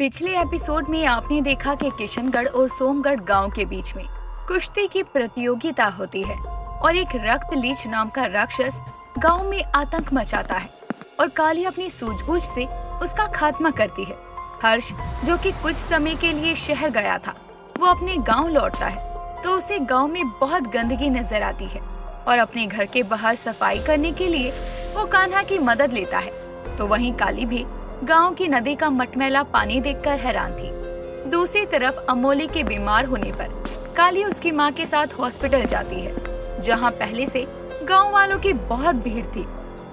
पिछले एपिसोड में आपने देखा कि किशनगढ़ और सोमगढ़ गांव के बीच में कुश्ती की प्रतियोगिता होती है और एक रक्त लीच नाम का राक्षस गांव में आतंक मचाता है और काली अपनी सूझबूझ से उसका खात्मा करती है। हर्ष, जो कि कुछ समय के लिए शहर गया था, वो अपने गांव लौटता है तो उसे गांव में बहुत गंदगी नजर आती है और अपने घर के बाहर सफाई करने के लिए वो कान्हा की मदद लेता है। तो वहीं काली भी गांव की नदी का मटमैला पानी देखकर हैरान थी। दूसरी तरफ अमोली के बीमार होने पर काली उसकी मां के साथ हॉस्पिटल जाती है, जहां पहले से गांव वालों की बहुत भीड़ थी।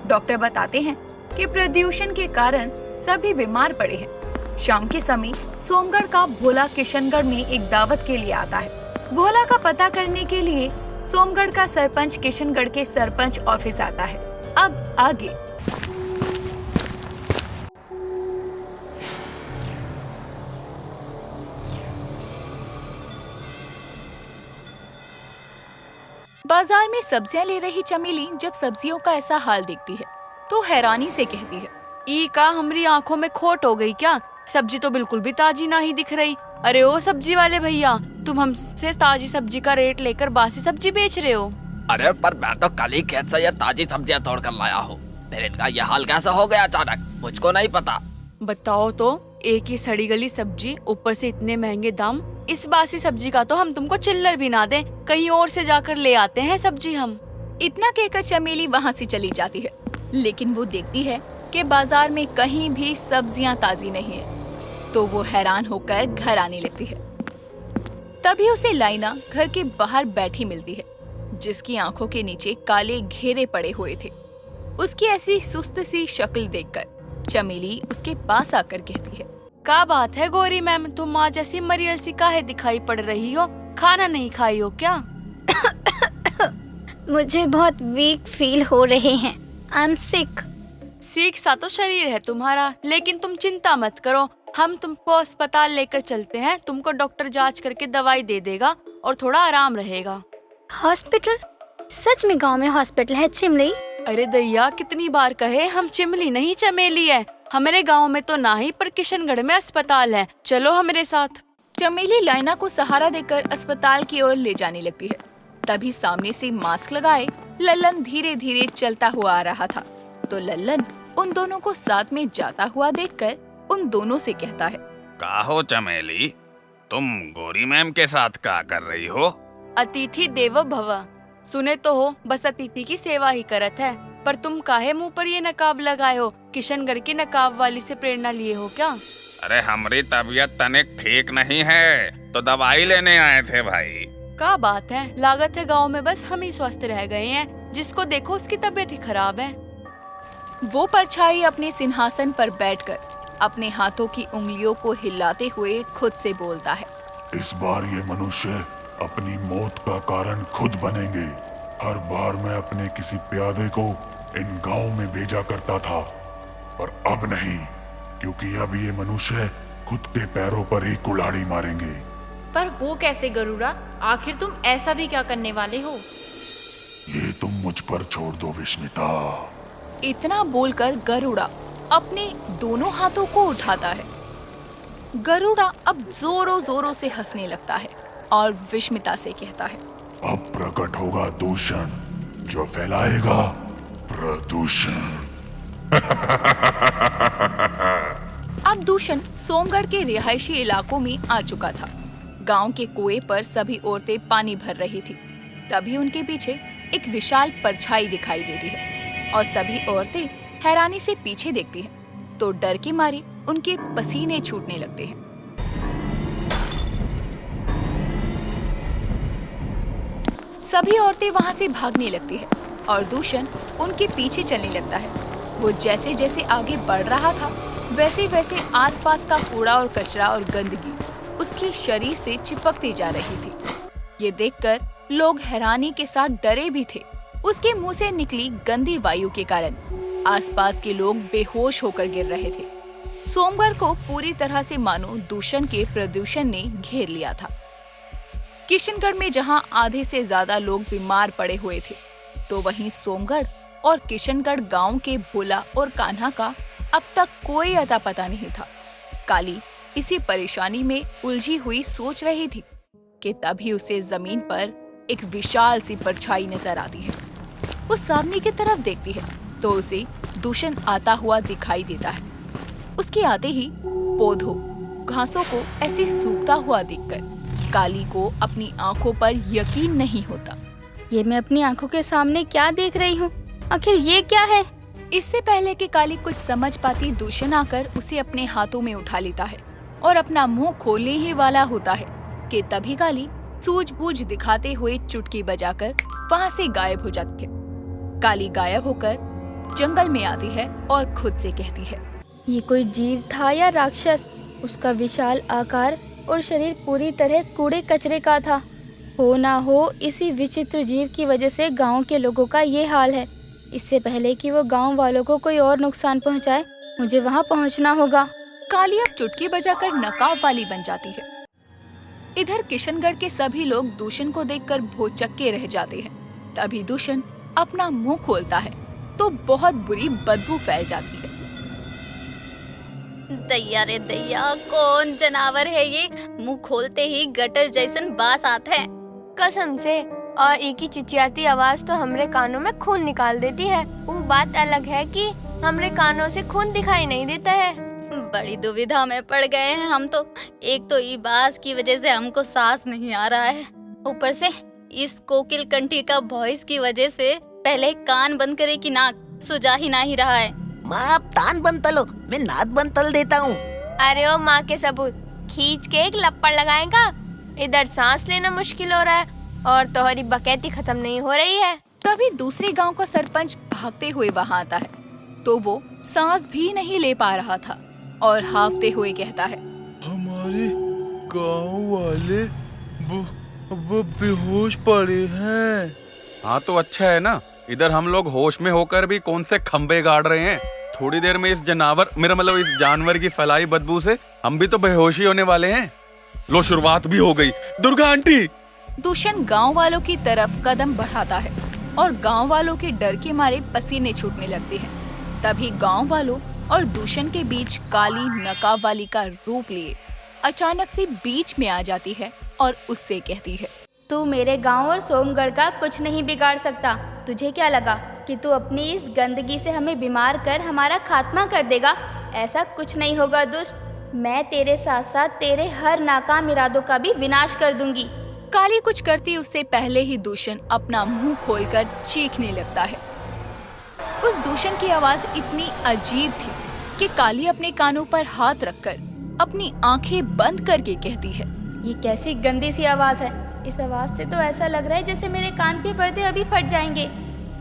डॉक्टर बताते हैं कि प्रदूषण के कारण सभी बीमार पड़े हैं। शाम के समय सोमगढ़ का भोला किशनगढ़ में एक दावत के लिए आता है। भोला का पता करने के लिए सोमगढ़ का सरपंच किशनगढ़ के सरपंच ऑफिस आता है। अब आगे बाजार में सब्जियां ले रही चमेली जब सब्जियों का ऐसा हाल देखती है तो हैरानी से कहती है, ई का हमारी आंखों में खोट हो गई क्या? सब्जी तो बिल्कुल भी ताजी ना ही दिख रही। अरे ओ सब्जी वाले भैया, तुम हमसे ताजी सब्जी का रेट लेकर बासी सब्जी बेच रहे हो? अरे पर मैं तो कल ही खेत से ये ताजी सब्जियां तोड़ कर लाया हूँ। फिर इनका ये हाल कैसे हो गया अचानक, मुझको नहीं पता। बताओ तो, एक ही सड़ी गली सब्जी, ऊपर से इतने महंगे दाम। इस बासी सब्जी का तो हम तुमको चिल्लर भी ना दें, कहीं और से जाकर ले आते हैं सब्जी हम। इतना कहकर चमेली वहाँ से चली जाती है, लेकिन वो देखती है कि बाजार में कहीं भी सब्जियां ताजी नहीं है। तो वो हैरान होकर घर आने लगती है। तभी उसे लाइना घर के बाहर बैठी मिलती है, जिसकी आंखों के नीचे काले घेरे पड़े हुए थे। उसकी ऐसी सुस्त सी शक्ल देखकर चमेली उसके पास आकर कहती है, क्या बात है गौरी मैम, तुम आज ऐसी मरियल सी काहे दिखाई पड़ रही हो? खाना नहीं खाई हो क्या? मुझे बहुत वीक फील हो रहे हैं। I am sick. सीख सा तो शरीर है तुम्हारा, लेकिन तुम चिंता मत करो, हम तुमको अस्पताल लेकर चलते हैं। तुमको डॉक्टर जांच करके दवाई दे देगा और थोड़ा आराम रहेगा। हॉस्पिटल? सच में गांव में हॉस्पिटल है चिमली? अरे दैया, कितनी बार कहे, हम चिमली नहीं चमेली है। हमारे गांव में तो ना ही, पर किशनगढ़ में अस्पताल है। चलो हमारे साथ। चमेली लाइना को सहारा देकर अस्पताल की ओर ले जाने लगती है। तभी सामने से मास्क लगाए लल्लन धीरे धीरे चलता हुआ आ रहा था। तो लल्लन उन दोनों को साथ में जाता हुआ देखकर उन दोनों से कहता है, का हो चमेली, तुम गौरी मैम के साथ क्या कर रही हो? अतिथि देवो भव, सुने तो हो, बस अतिथि की सेवा ही करत है। पर तुम काहे मुंह पर ये नकाब लगाए हो? किशनगढ़ की नकाब वाली से प्रेरणा लिए हो क्या? अरे हमारी तबीयत तनिक ठीक नहीं है, तो दवाई लेने आए थे भाई। क्या बात है, लागत है गांव में बस हम ही स्वस्थ रह गए हैं। जिसको देखो उसकी तबीयत ही खराब है। वो परछाई अपने सिंहासन पर बैठकर अपने हाथों की उंगलियों को हिलाते हुए खुद से बोलता है, इस बार ये मनुष्य अपनी मौत का कारण खुद बनेंगे। हर बार मैं अपने किसी प्यादे को इन गांव में भेजा करता था, पर अब नहीं, क्योंकि अब ये मनुष्य खुद के पैरों पर ही कुल्हाड़ी मारेंगे। पर वो कैसे गरुड़ा? आखिर तुम ऐसा भी क्या करने वाले हो? ये तुम मुझ पर छोड़ दो विस्मिता। इतना बोलकर गरुड़ा अपने दोनों हाथों को उठाता है। गरुड़ा अब जोरों जोरों से हंसने लगता है और विस्मिता से कहता है, अब प्रकट होगा दूषण, जो फैलाएगा प्रदूषण। अब दूषण सोमगढ़ के रिहायशी इलाकों में आ चुका था। गांव के कुएं पर सभी औरतें पानी भर रही थी। तभी उनके पीछे एक विशाल परछाई दिखाई देती है और सभी औरतें हैरानी से पीछे देखती हैं, तो डर के मारे उनके पसीने छूटने लगते हैं। सभी औरतें वहां से भागने लगती हैं और दूषण उनके पीछे चलने लगता है। वो जैसे जैसे आगे बढ़ रहा था, वैसे वैसे आसपास का कूड़ा और कचरा और गंदगी उसके शरीर से चिपकती जा रही थी। ये देखकर लोग हैरानी के साथ डरे भी थे। उसके मुंह से निकली गंदी वायु के कारण आसपास के लोग बेहोश होकर गिर रहे थे। सोमगढ़ को पूरी तरह से मानो दूषण के प्रदूषण ने घेर लिया था। किशनगढ़ में जहां आधे से ज्यादा लोग बीमार पड़े हुए थे, तो वहीं सोमगढ़ और किशनगढ़ गांव के भोला और कान्हा का अब तक कोई अता पता नहीं था। काली इसी परेशानी में उलझी हुई सोच रही थी कि तभी उसे जमीन पर एक विशाल सी परछाई नजर आती है। वो सामने की तरफ देखती है तो उसे दूषण आता हुआ दिखाई देता है। उसके आते ही पौधों घासों को ऐसे सूखता हुआ देखकर काली को अपनी आंखों पर यकीन नहीं होता। ये मैं अपनी आंखों के सामने क्या देख रही हूँ? आखिर ये क्या है? इससे पहले कि काली कुछ समझ पाती, दूषण आकर उसे अपने हाथों में उठा लेता है और अपना मुंह खोलने ही वाला होता है कि तभी काली सूझबूझ दिखाते हुए चुटकी बजाकर वहाँ से गायब हो जाती है। काली गायब होकर जंगल में आती है और खुद से कहती है, ये कोई जीव था या राक्षस? उसका विशाल आकार और शरीर पूरी तरह कूड़े कचरे का था। हो ना हो इसी विचित्र जीव की वजह से गांव के लोगों का ये हाल है। इससे पहले कि वो गांव वालों को कोई और नुकसान पहुंचाए, मुझे वहां पहुंचना होगा। काली अब चुटकी बजाकर नकाब वाली बन जाती है। इधर किशनगढ़ के सभी लोग दूषण को देखकर भौचक्के रह जाते हैं। तभी दूषण अपना मुंह खोलता है तो बहुत बुरी बदबू फैल जाती है। दैया रे दैया, कौन जानवर है ये? मुंह खोलते ही गटर जैसन बास आता है। कसम से, और एक ही चिचियाती आवाज तो हमरे कानों में खून निकाल देती है। वो बात अलग है कि हमरे कानों से खून दिखाई नहीं देता है। बड़ी दुविधा में पड़ गए हैं हम तो। एक तो ये बास की वजह से हमको सांस नहीं आ रहा है, ऊपर से इस कोकिल कंठी का वॉइस की वजह से पहले कान बंद करे कि नाक सुजा ही नहीं रहा है। माँ आप तान बंद तलो, मैं नाद बंद तल देता हूँ। अरे ओ माँ के सबूत, खींच के एक लपड़ लगाएगा। इधर सांस लेना मुश्किल हो रहा है और तुम्हारी बकैती खत्म नहीं हो रही है। तभी दूसरे गांव का सरपंच भागते हुए वहां आता है तो वो सांस भी नहीं ले पा रहा था और हाफते हुए कहता है, हमारे गांव वाले वो बेहोश पड़े हैं। हाँ तो अच्छा है ना, इधर हम लोग होश में होकर भी कौन से खंबे गाड़ रहे हैं। थोड़ी देर में इस जानवर की फैलाई बदबू से हम भी तो बेहोशी होने वाले हैं। लो शुरुआत भी हो गई। दुर्गा आंटी! दूषण गांव वालों की तरफ कदम बढ़ाता है और गांव वालों के डर के मारे पसीने छूटने लगते हैं। तभी गांव वालों और दूषण के बीच काली नकाब वाली का रूप लिए अचानक से बीच में आ जाती है और उससे कहती है, तू मेरे गांव और सोमगढ़ का कुछ नहीं बिगाड़ सकता। तुझे क्या लगा कि तू अपनी इस गंदगी से हमें बीमार कर हमारा खात्मा कर देगा? ऐसा कुछ नहीं होगा दुष्ट। मैं तेरे साथ साथ तेरे हर नाकाम इरादों का भी विनाश कर दूंगी। काली कुछ करती उससे पहले ही दूषण अपना मुंह खोलकर चीखने लगता है। उस दूषण की आवाज इतनी अजीब थी कि काली अपने कानों पर हाथ रखकर अपनी आंखें बंद करके कहती है, ये कैसी गंदी सी आवाज है। इस आवाज से तो ऐसा लग रहा है जैसे मेरे कान के पर्दे अभी फट जाएंगे।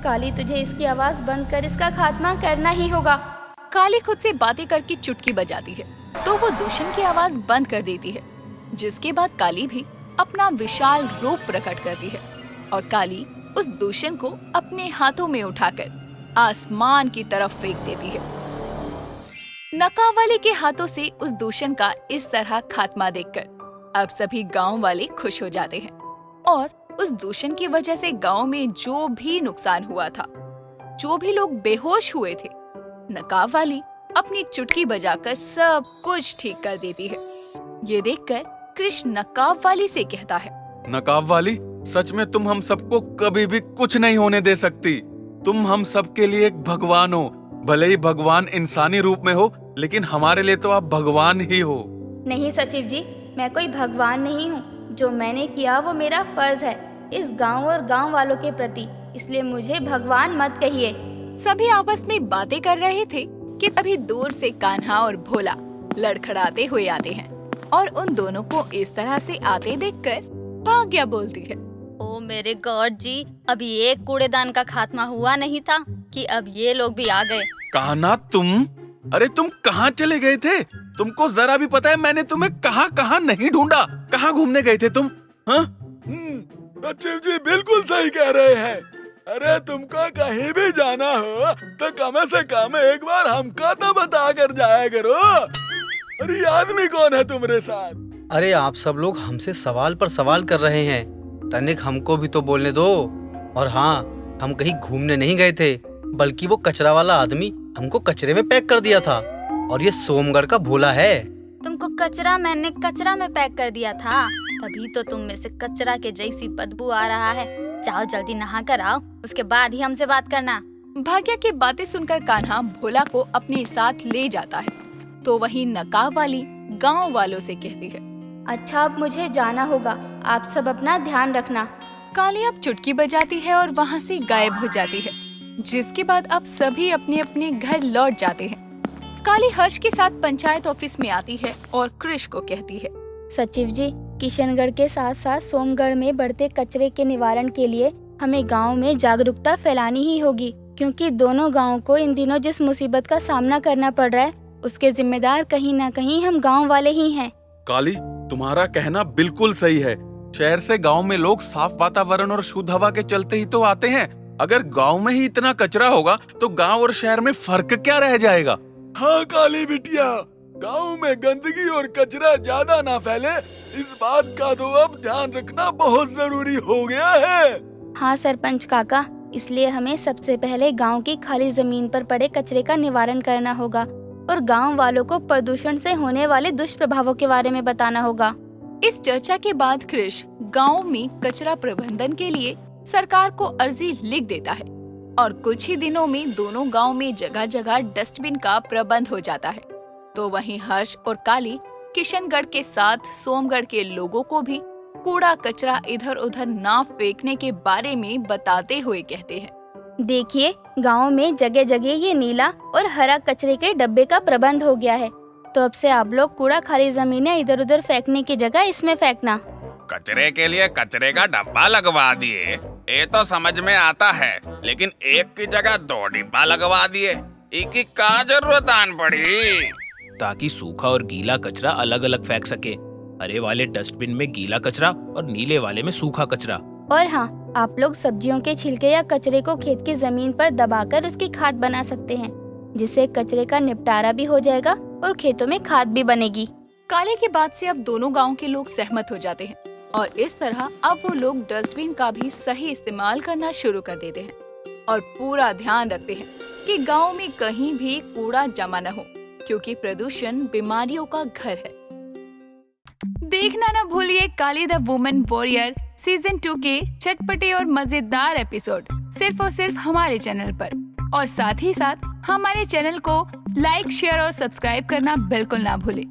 काली, तुझे इसकी आवाज बंद कर इसका खात्मा करना ही होगा। काली खुद से बातें करके चुटकी बजाती है तो वो दूषण की आवाज बंद कर देती है, जिसके बाद काली भी अपना विशाल रूप प्रकट करती है और काली उस दूषण को अपने हाथों में उठाकर आसमान की तरफ फेंक देती है। नकाब वाले के हाथों से उस दूषण का इस तरह खात्मा देखकर अब सभी गांव वाले खुश हो जाते हैं और उस दूषण की वजह से गांव में जो भी नुकसान हुआ था, जो भी लोग बेहोश हुए थे, नकाब वाली अपनी चुटकी बजाकर सब कुछ ठीक कर देती है। ये देखकर कृष्ण नकाब वाली से कहता है, नकाब वाली, सच में तुम हम सबको कभी भी कुछ नहीं होने दे सकती। तुम हम सबके लिए एक भगवान हो। भले ही भगवान इंसानी रूप में हो, लेकिन हमारे लिए तो आप भगवान ही हो। नहीं सचिव जी, मैं कोई भगवान नहीं हूँ। जो मैंने किया वो मेरा फर्ज है इस गांव और गांव वालों के प्रति, इसलिए मुझे भगवान मत कहिए। सभी आपस में बातें कर रहे थे कि तभी दूर से कान्हा और भोला लड़खड़ाते हुए आते हैं और उन दोनों को इस तरह से आते देखकर भाग्या बोलती है, ओ मेरे गॉड जी, अभी एक कूड़ेदान का खात्मा हुआ नहीं था कि अब ये लोग भी आ गए। कान्हा तुम, अरे तुम कहाँ चले गए थे? तुमको जरा भी पता है मैंने तुम्हें कहाँ कहाँ नहीं ढूंढा? कहाँ घूमने गए थे तुम? हाँ? सचिव जी बिल्कुल सही कह रहे हैं। अरे तुमको कहीं भी जाना हो तो कम से कम एक बार हमको तो बता कर जाया करो। अरे ये आदमी कौन है तुम्हारे साथ? अरे आप सब लोग हमसे सवाल पर सवाल कर रहे हैं, तनिक हमको भी तो बोलने दो। और हाँ, हम कहीं घूमने नहीं गए थे, बल्कि वो कचरा वाला आदमी हमको कचरे में पैक कर दिया था और ये सोमगढ़ का भोला है। तुमको कचरा मैंने कचरा में पैक कर दिया था, तभी तो तुम में से कचरा के जैसी बदबू आ रहा है। जाओ जल्दी नहा कर आओ, उसके बाद ही हमसे बात करना। भाग्य की बातें सुनकर कान्हा भोला को अपने साथ ले जाता है। तो वहीं नकाब वाली गांव वालों से कहती है, अच्छा अब मुझे जाना होगा, आप सब अपना ध्यान रखना। काली अब चुटकी बजाती है और वहाँ से गायब हो जाती है, जिसके बाद अब सभी अपने अपने घर लौट जाते हैं। काली हर्ष के साथ पंचायत ऑफिस में आती है और कृष को कहती है, सचिव जी, किशनगढ़ के साथ साथ सोमगढ़ में बढ़ते कचरे के निवारण के लिए हमें गांव में जागरूकता फैलानी ही होगी, क्योंकि दोनों गांवों को इन दिनों जिस मुसीबत का सामना करना पड़ रहा है उसके जिम्मेदार कहीं न कहीं हम गांव वाले ही हैं। काली, तुम्हारा कहना बिल्कुल सही है। शहर से गांव में लोग साफ वातावरण और शुद्ध हवा के चलते ही तो आते हैं। अगर गांव में ही इतना कचरा होगा तो गांव और शहर में फर्क क्या रह जाएगा? हाँ काली बिटिया, गांव में गंदगी और कचरा ज्यादा ना फैले, इस बात का तो अब ध्यान रखना बहुत जरूरी हो गया है। हाँ सरपंच काका, इसलिए हमें सबसे पहले गांव की खाली जमीन पर पड़े कचरे का निवारण करना होगा और गांव वालों को प्रदूषण से होने वाले दुष्प्रभावों के बारे में बताना होगा। इस चर्चा के बाद कृष गांव में कचरा प्रबंधन के लिए सरकार को अर्जी लिख देता है और कुछ ही दिनों में दोनों गांव में जगह जगह डस्टबिन का प्रबंध हो जाता है। तो वहीं हर्ष और काली किशनगढ़ के साथ सोमगढ़ के लोगों को भी कूड़ा कचरा इधर उधर ना फेंकने के बारे में बताते हुए कहते हैं, देखिए गांव में जगह जगह ये नीला और हरा कचरे के डब्बे का प्रबंध हो गया है, तो अब से आप लोग कूड़ा खाली जमीनें इधर उधर फेंकने की जगह इसमें फेंकना। कचरे के लिए कचरे का डब्बा लगवा दिए, ये तो समझ में आता है, लेकिन एक की जगह 2 डिब्बा लगवा दिए, एक की का जरूरत आन पड़ी? ताकि सूखा और गीला कचरा अलग अलग फेंक सके। हरे वाले डस्टबिन में गीला कचरा और नीले वाले में सूखा कचरा। और हाँ, आप लोग सब्जियों के छिलके या कचरे को खेत की जमीन पर दबाकर उसकी खाद बना सकते हैं, जिससे कचरे का निपटारा भी हो जाएगा और खेतों में खाद भी बनेगी। काले की बात से अब दोनों गांव के लोग सहमत हो जाते हैं और इस तरह अब वो लोग डस्टबिन का भी सही इस्तेमाल करना शुरू कर देते हैं और पूरा ध्यान रखते हैं कि गांव में कहीं भी कूड़ा जमा न हो, क्योंकि प्रदूषण बीमारियों का घर है। देखना न भूलिए काली द वुमेन वॉरियर सीजन 2 के चटपटे और मजेदार एपिसोड सिर्फ और सिर्फ हमारे चैनल पर, और साथ ही साथ हमारे चैनल को लाइक, शेयर और सब्सक्राइब करना बिल्कुल ना भूलें।